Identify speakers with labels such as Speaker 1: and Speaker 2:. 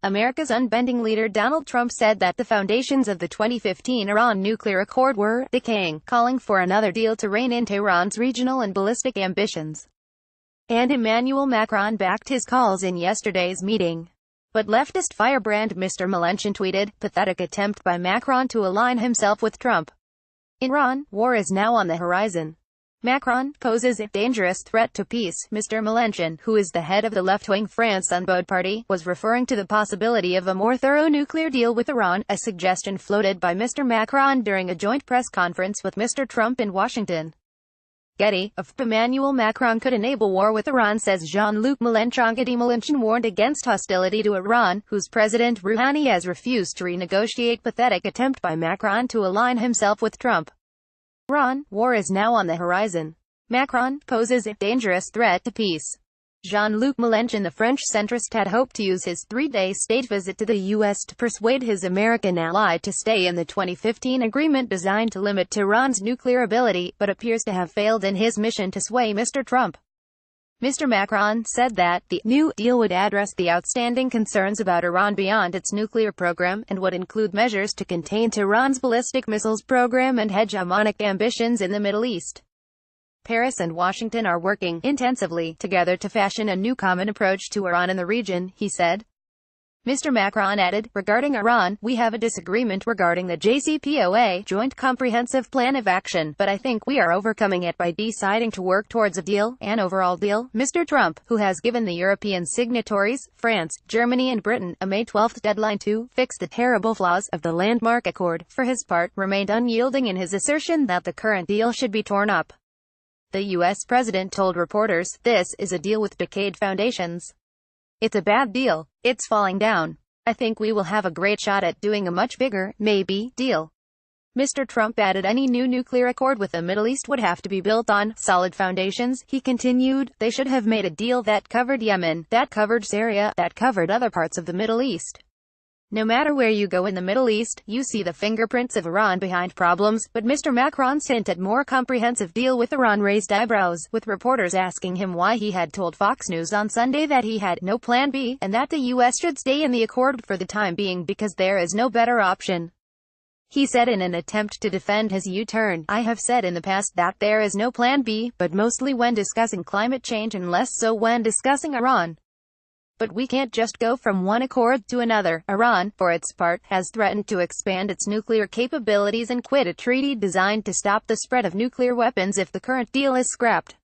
Speaker 1: America's unbending leader Donald Trump said that the foundations of the 2015 Iran nuclear accord were decaying, calling for another deal to rein in Tehran's regional and ballistic ambitions. And Emmanuel Macron backed his calls in yesterday's meeting. But leftist firebrand Mr. Mélenchon tweeted, "Pathetic attempt by Macron to align himself with Trump. In Iran, war is now on the horizon. Macron poses a dangerous threat to peace." Mr. Mélenchon, who is the head of the left-wing France Unbowed party, was referring to the possibility of a more thorough nuclear deal with Iran, a suggestion floated by Mr. Macron during a joint press conference with Mr. Trump in Washington. Getty, if Emmanuel Macron could enable war with Iran, says Jean-Luc Mélenchon. Getty. Mélenchon warned against hostility to Iran, whose President Rouhani has refused to renegotiate. Pathetic attempt by Macron to align himself with Trump. Iran, war is now on the horizon. Macron poses a dangerous threat to peace. Jean-Luc Mélenchon, the French centrist, had hoped to use his three-day state visit to the U.S. to persuade his American ally to stay in the 2015 agreement designed to limit Tehran's nuclear ability, but appears to have failed in his mission to sway Mr. Trump. Mr. Macron said that the new deal would address the outstanding concerns about Iran beyond its nuclear program, and would include measures to contain Tehran's ballistic missiles program and hegemonic ambitions in the Middle East. Paris and Washington are working intensively together to fashion a new common approach to Iran in the region, he said. Mr. Macron added, "Regarding Iran, we have a disagreement regarding the JCPOA, Joint Comprehensive Plan of Action, but I think we are overcoming it by deciding to work towards a deal, an overall deal." Mr. Trump, who has given the European signatories, France, Germany and Britain, a May 12 deadline to fix the terrible flaws of the landmark accord, for his part, remained unyielding in his assertion that the current deal should be torn up. The U.S. president told reporters, "This is a deal with decayed foundations. It's a bad deal. It's falling down. I think we will have a great shot at doing a much bigger, maybe, deal." Mr. Trump added any new nuclear accord with the Middle East would have to be built on solid foundations. He continued, "They should have made a deal that covered Yemen, that covered Syria, that covered other parts of the Middle East. No matter where you go in the Middle East, you see the fingerprints of Iran behind problems." But Mr. Macron's hint at more comprehensive deal with Iran raised eyebrows, with reporters asking him why he had told Fox News on Sunday that he had no plan B, and that the U.S. should stay in the accord for the time being because there is no better option. He said in an attempt to defend his U-turn, "I have said in the past that there is no plan B, but mostly when discussing climate change and less so when discussing Iran. But we can't just go from one accord to another." Iran, for its part, has threatened to expand its nuclear capabilities and quit a treaty designed to stop the spread of nuclear weapons if the current deal is scrapped.